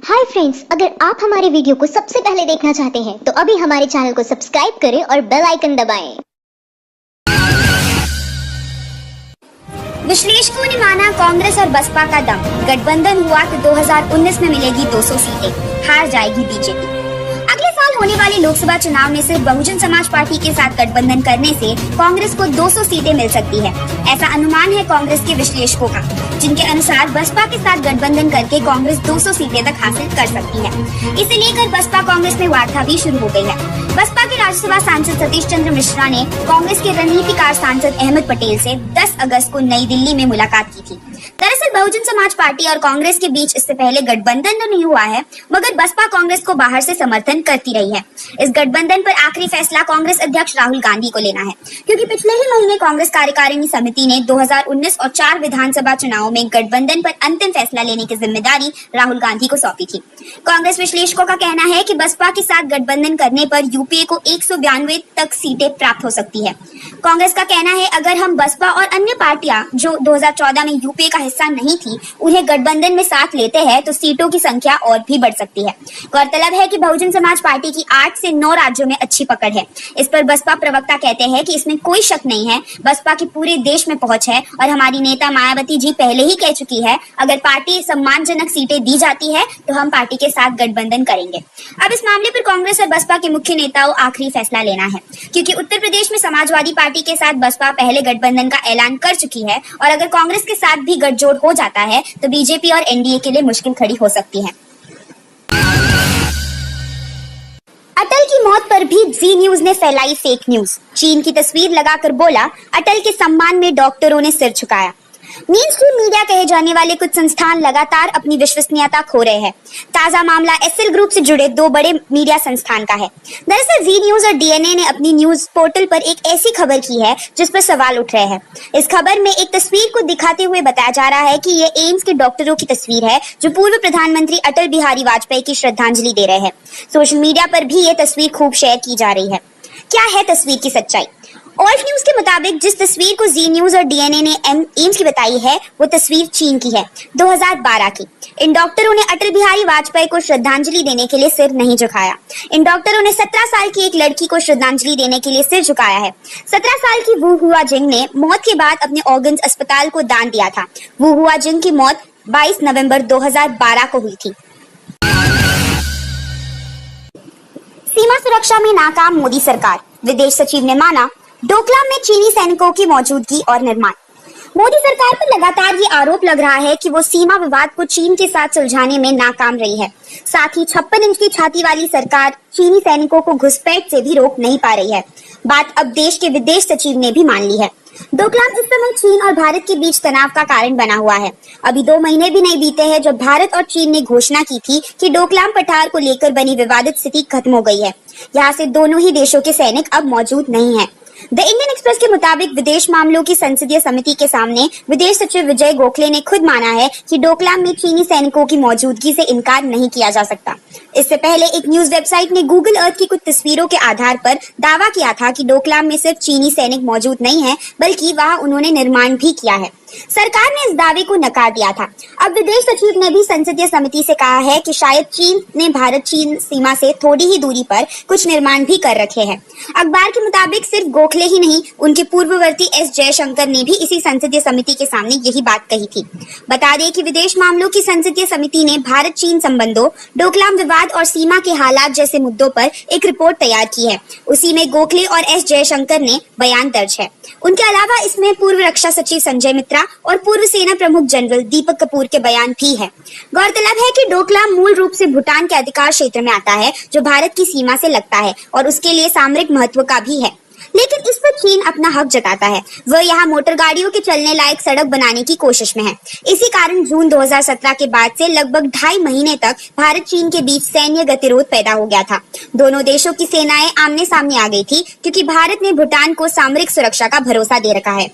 Hi friends, अगर आप हमारे वीडियो को सबसे पहले देखना चाहते हैं तो अभी हमारे चैनल को सब्सक्राइब करें और बेल आइकन दबाएं। विश्लेषकों ने माना कांग्रेस और बसपा का दम, गठबंधन हुआ तो 2019 में मिलेगी 200 सीटें, हार जाएगी बीजेपी। अगले साल होने वाले लोकसभा चुनाव में सिर्फ बहुजन समाज पार्टी के साथ गठबंधन करने से कांग्रेस को 200 सीटें मिल सकती है, ऐसा अनुमान है कांग्रेस के विश्लेषकों का, जिनके अनुसार बसपा के साथ गठबंधन करके कांग्रेस 200 सीटें तक हासिल कर सकती है। इसे लेकर बसपा कांग्रेस में वार्ता भी शुरू हो गई है। बसपा के राज्यसभा सांसद सतीश चंद्र मिश्रा ने कांग्रेस के रणनीतिकार सांसद अहमद पटेल से 10 अगस्त को नई दिल्ली में मुलाकात की थी। दरअसल बहुजन समाज पार्टी और कांग्रेस के बीच इससे पहले गठबंधन तो नहीं हुआ है, मगर बसपा कांग्रेस को बाहर से समर्थन करती रही है। इस गठबंधन पर आखिरी फैसला कांग्रेस अध्यक्ष राहुल गांधी को लेना है, क्योंकि पिछले ही महीने कांग्रेस कार्यकारिणी समिति ने 2019 और 4 विधानसभा चुनावों में गठबंधन पर अंतिम फैसला लेने की जिम्मेदारी राहुल गांधी को सौंपी थी। कांग्रेस विश्लेषकों का कहना है कि बसपा के साथ गठबंधन करने पर यूपीए को 192 तक सीटें प्राप्त हो सकती है। कांग्रेस का कहना है, अगर हम बसपा और अन्य पार्टियां जो 2014 में यूपीए का हिस्सा नहीं थी उन्हें गठबंधन में साथ लेते हैं तो सीटों की संख्या और भी बढ़ सकती है। गौरतलब है कि बहुजन समाज पार्टी की 8 से 9 राज्यों में अच्छी पकड़ है। इस पर बसपा प्रवक्ता कहते हैं कि इसमें कोई शक नहीं है, बसपा की पूरे देश में पहुंच है और हमारी नेता मायावती जी पहले ही कह चुकी है, अगर पार्टी सम्मानजनक सीटें दी जाती है तो हम पार्टी के साथ गठबंधन करेंगे। अब इस मामले पर कांग्रेस और बसपा के मुख्य नेताओं आखिरी फैसला लेना है, क्योंकि उत्तर प्रदेश में समाजवादी पार्टी के साथ बसपा पहले गठबंधन का ऐलान कर चुकी है और अगर कांग्रेस के साथ भी गठजोड़ हो जाता है तो बीजेपी और एनडीए के लिए मुश्किल खड़ी हो सकती है। अटल की मौत पर भी जी न्यूज ने फैलाई फेक न्यूज। चीन की तस्वीर लगाकर बोला, अटल के सम्मान में डॉक्टरों ने सिर झुकाया। मेन स्ट्रीम मीडिया कहे जाने वाले कुछ संस्थान लगातार अपनी विश्वसनीयता खो रहे हैं। ताजा मामला एसएल ग्रुप से जुड़े 2 बड़े मीडिया संस्थान का है। दरअसल जी न्यूज और डीएनए ने अपनी न्यूज पोर्टल पर एक ऐसी खबर की है जिस पर सवाल उठ रहे हैं। इस खबर में एक तस्वीर को दिखाते हुए बताया जा रहा है कि ये एम्स के डॉक्टरों की तस्वीर है जो पूर्व प्रधानमंत्री अटल बिहारी वाजपेयी की श्रद्धांजलि दे रहे हैं। सोशल मीडिया पर भी ये तस्वीर खूब शेयर की जा रही है। क्या है तस्वीर की सच्चाई? ऑल्ट न्यूज के मुताबिक जिस तस्वीर को जी न्यूज और डीएनए ने एम्स की बताई है वो तस्वीर चीन की है, 2012 की। इन डॉक्टरों ने अटल बिहारी वाजपेयी को श्रद्धांजलि देने के लिए सिर नहीं झुकाया। इन डॉक्टरों ने 17 साल की एक लड़की को श्रद्धांजलि देने के लिए सिर झुकाया है। 17 साल की वू हुआ जिंग ने मौत के बाद अपने ऑर्गन्स अस्पताल को दान दिया था। वू हुआ जिंग की मौत 22 नवंबर 2012 को हुई थी। सीमा सुरक्षा में नाकाम मोदी सरकार, विदेश सचिव ने माना, डोकलाम में चीनी सैनिकों की मौजूदगी और निर्माण। मोदी सरकार पर लगातार ये आरोप लग रहा है कि वो सीमा विवाद को चीन के साथ सुलझाने में नाकाम रही है। साथ ही 56 इंच की छाती वाली सरकार चीनी सैनिकों को घुसपैठ से भी रोक नहीं पा रही है। बात अब देश के विदेश सचिव ने भी मान ली है। डोकलाम इस समय चीन और भारत के बीच तनाव का कारण बना हुआ है। अभी 2 महीने भी नहीं बीते हैं जब भारत और चीन ने घोषणा की थी कि डोकलाम पठार को लेकर बनी विवादित स्थिति खत्म हो गई है। यहाँ से दोनों ही देशों के सैनिक अब मौजूद नहीं है। द इंडियन एक्सप्रेस के मुताबिक विदेश मामलों की संसदीय समिति के सामने विदेश सचिव विजय गोखले ने खुद माना है कि डोकलाम में चीनी सैनिकों की मौजूदगी से इनकार नहीं किया जा सकता। इससे पहले एक न्यूज वेबसाइट ने गूगल अर्थ की कुछ तस्वीरों के आधार पर दावा किया था कि डोकलाम में सिर्फ चीनी सैनिक मौजूद नहीं है, बल्कि वहां उन्होंने निर्माण भी किया है। सरकार ने इस दावे को नकार दिया था। अब विदेश सचिव ने भी संसदीय समिति से कहा है कि शायद चीन ने भारत चीन सीमा से थोड़ी ही दूरी पर कुछ निर्माण भी कर रखे हैं। अखबार के मुताबिक सिर्फ गोखले ही नहीं, उनके पूर्ववर्ती एस जयशंकर ने भी इसी संसदीय समिति के सामने यही बात कही थी। बता दें कि विदेश मामलों की संसदीय समिति ने भारत चीन संबंधों, डोकलाम विवाद और सीमा के हालात जैसे मुद्दों पर एक रिपोर्ट तैयार की है। उसी में गोखले और एस जयशंकर ने बयान दर्ज है। उनके अलावा इसमें पूर्व रक्षा सचिव संजय मित्रा और पूर्व सेना प्रमुख जनरल दीपक कपूर के बयान भी है। गौरतलब है कि डोकलाम मूल रूप से भूटान के अधिकार क्षेत्र में आता है जो भारत की सीमा से लगता है और उसके लिए सामरिक महत्व का भी है, लेकिन इस पर चीन अपना हक जताता है। वह यहाँ मोटर गाड़ियों के चलने लायक सड़क बनाने की कोशिश में है। इसी कारण जून 2017 के बाद से लगभग 2.5 महीने तक भारत चीन के बीच सैन्य गतिरोध पैदा हो गया था। दोनों देशों की सेनाएं आमने सामने आ गई थी क्योंकि भारत ने भूटान को सामरिक सुरक्षा का भरोसा दे रखा है।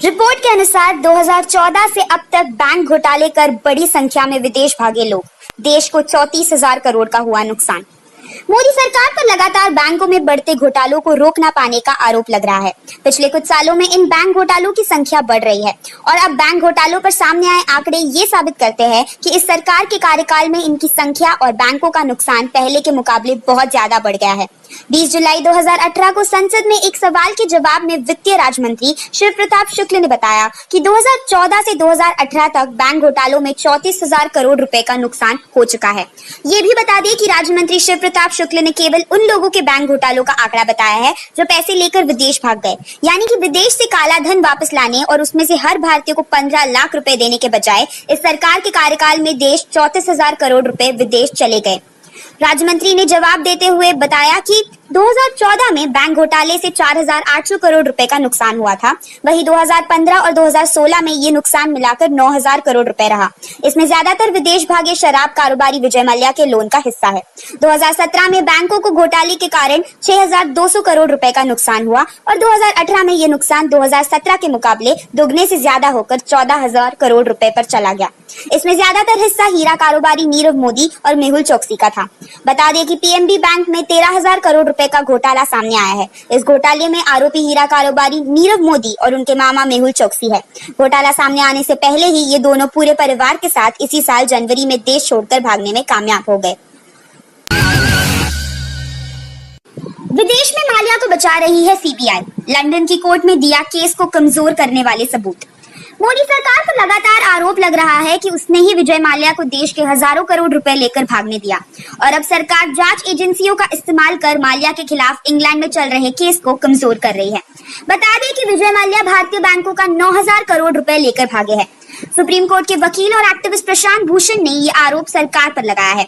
रिपोर्ट के अनुसार 2014 से अब तक बैंक घोटाले कर बड़ी संख्या में विदेश भागे लोग, देश को 34,000 करोड़ का हुआ नुकसान। मोदी सरकार पर लगातार बैंकों में बढ़ते घोटालों को रोक ना पाने का आरोप लग रहा है। पिछले कुछ सालों में इन बैंक घोटालों की संख्या बढ़ रही है और अब बैंक घोटालों पर सामने आए आंकड़े ये साबित करते हैं कि इस सरकार के कार्यकाल में इनकी संख्या और बैंकों का नुकसान पहले के मुकाबले बहुत ज्यादा बढ़ गया है। 20 जुलाई 2018 को संसद में एक सवाल के जवाब में वित्तीय राज्य मंत्री शिव प्रताप शुक्ल ने बताया कि 2014 से 2018 तक बैंक घोटालों में 34,000 करोड़ रुपए का नुकसान हो चुका है। ये भी बता दें कि राज्य मंत्री शिव प्रताप शुक्ल ने केवल उन लोगों के बैंक घोटालों का आंकड़ा बताया है जो पैसे लेकर विदेश भाग गए, यानी कि विदेश से काला धन वापस लाने और उसमें से हर भारतीय को 15 लाख रुपए देने के बजाय इस सरकार के कार्यकाल में देश 34,000 करोड़ रुपए विदेश चले गए। राज्य मंत्री ने जवाब देते हुए बताया कि 2014 में बैंक घोटाले से 4,800 करोड़ रुपए का नुकसान हुआ था। वहीं 2015 और 2016 में ये नुकसान मिलाकर 9,000 करोड़ रुपए रहा। इसमें ज्यादातर विदेश भागे शराब कारोबारी विजय मल्ल्या के लोन का हिस्सा है। 2017 में बैंकों को घोटाले के कारण 6,200 करोड़ रुपए का नुकसान हुआ और 2018 में ये नुकसान 2017 के मुकाबले दोगुने से ज्यादा होकर 14,000 करोड़ रुपए पर चला गया। इसमें ज्यादातर हिस्सा हीरा कारोबारी नीरव मोदी और मेहुल चोकसी का था। बता दें कि पीएनबी बैंक में 13,000 करोड़ रुपए का घोटाला सामने आया है। इस घोटाले में आरोपी हीरा कारोबारी नीरव मोदी और उनके मामा मेहुल चोकसी है। घोटाला सामने आने से पहले ही ये दोनों पूरे परिवार के साथ इसी साल जनवरी में देश छोड़कर भागने में कामयाब हो गए। विदेश में माल्या को बचा रही है सीबीआई। लंदन की कोर्ट में दिया केस को कमजोर करने वाले सबूत। मोदी सरकार पर लगातार आरोप लग रहा है कि उसने ही विजय माल्या को देश के हजारों करोड़ रुपए लेकर भागने दिया और अब सरकार जांच एजेंसियों का इस्तेमाल कर माल्या के खिलाफ इंग्लैंड में चल रहे केस को कमजोर कर रही है। बता दें कि विजय माल्या भारतीय बैंकों का 9,000 करोड़ रुपए लेकर भागे हैं। सुप्रीम कोर्ट के वकील और एक्टिविस्ट प्रशांत भूषण ने ये आरोप सरकार पर लगाया है।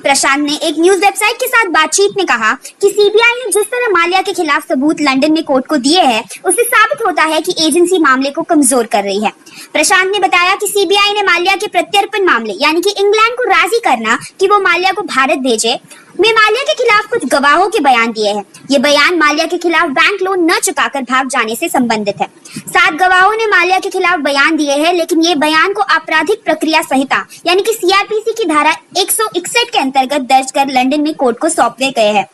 प्रशांत ने एक न्यूज वेबसाइट के साथ बातचीत में कहा कि सीबीआई ने जिस तरह माल्या के खिलाफ सबूत लंदन में कोर्ट को दिए हैं, उससे साबित होता है कि एजेंसी मामले को कमजोर कर रही है। प्रशांत ने बताया कि सीबीआई ने माल्या के प्रत्यर्पण मामले यानी कि इंग्लैंड को राजी करना कि वो माल्या को भारत भेजे में माल्या के खिलाफ कुछ गवाहों के बयान दिए हैं। ये बयान माल्या के खिलाफ बैंक लोन न चुकाकर भाग जाने से संबंधित है। 7 गवाहों ने माल्या के खिलाफ बयान दिए हैं, लेकिन ये बयान को आपराधिक प्रक्रिया संहिता यानी कि सीआरपीसी की धारा 161 के अंतर्गत दर्ज कर लंदन में कोर्ट को सौंपे गए हैं।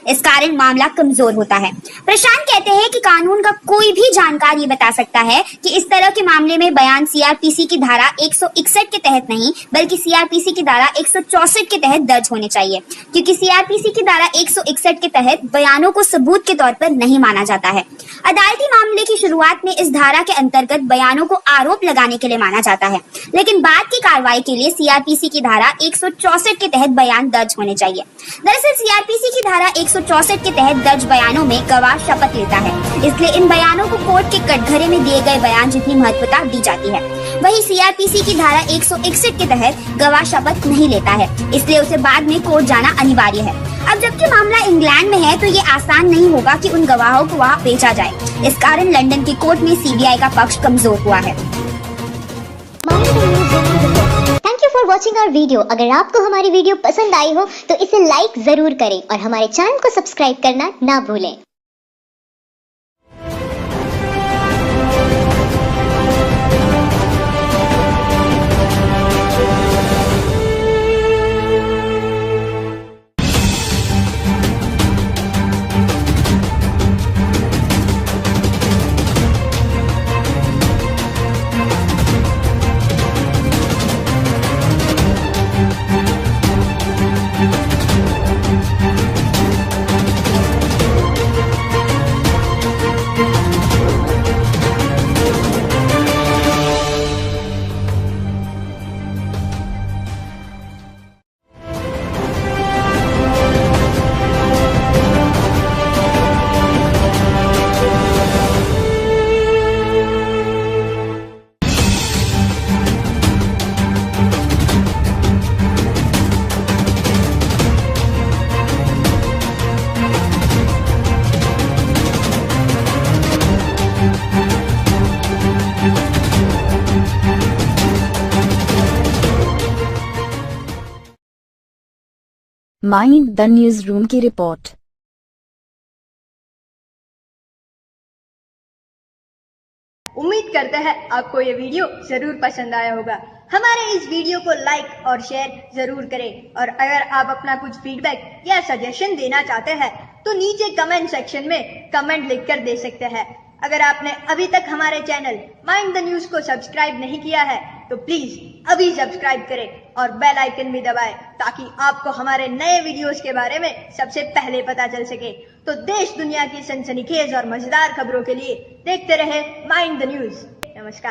इस कारण मामला कमजोर होता है। प्रशांत कहते हैं कि कानून का कोई भी जानकार ये बता सकता है कि इस तरह के मामले में बयान सीआरपीसी की धारा 161 के तहत नहीं बल्कि सीआरपीसी की धारा 164 के तहत दर्ज होने चाहिए, क्योंकि सीआरपीसी की धारा 161 के तहत बयानों को सबूत के तौर पर नहीं माना जाता है। अदालती मामले की शुरुआत में इस धारा के अंतर्गत बयानों को आरोप लगाने के लिए माना जाता है, लेकिन बाद की कार्रवाई के लिए सीआरपीसी की धारा 164 के तहत बयान दर्ज होने चाहिए। दरअसल सीआरपीसी की धारा 164 के तहत दर्ज बयानों में गवाह शपथ लेता है, इसलिए इन बयानों को कोर्ट के कटघरे में दिए गए बयान जितनी महत्वता दी जाती है। वहीं सीआरपीसी की धारा 161 के तहत गवाह शपथ नहीं लेता है, इसलिए उसे बाद में कोर्ट जाना अनिवार्य है। अब जबकि मामला इंग्लैंड में है तो ये आसान नहीं होगा कि उन गवाहों को वहाँ भेजा जाए। इस कारण लंदन की कोर्ट में सीबीआई का पक्ष कमजोर हुआ है। Thank you for watching our video. अगर आपको हमारी वीडियो पसंद आई हो तो इसे लाइक जरूर करें और हमारे चैनल को सब्सक्राइब करना ना भूलें। माइंड द न्यूज रूम की रिपोर्ट। उम्मीद करते हैं आपको ये वीडियो जरूर पसंद आया होगा। हमारे इस वीडियो को लाइक और शेयर जरूर करें और अगर आप अपना कुछ फीडबैक या सजेशन देना चाहते हैं तो नीचे कमेंट सेक्शन में कमेंट लिखकर दे सकते हैं। अगर आपने अभी तक हमारे चैनल माइंड द न्यूज को सब्सक्राइब नहीं किया है तो प्लीज अभी सब्सक्राइब करें और बेल आइकन भी दबाएं ताकि आपको हमारे नए वीडियोस के बारे में सबसे पहले पता चल सके। तो देश दुनिया की सनसनीखेज और मजेदार खबरों के लिए देखते रहे माइंड द न्यूज। नमस्कार।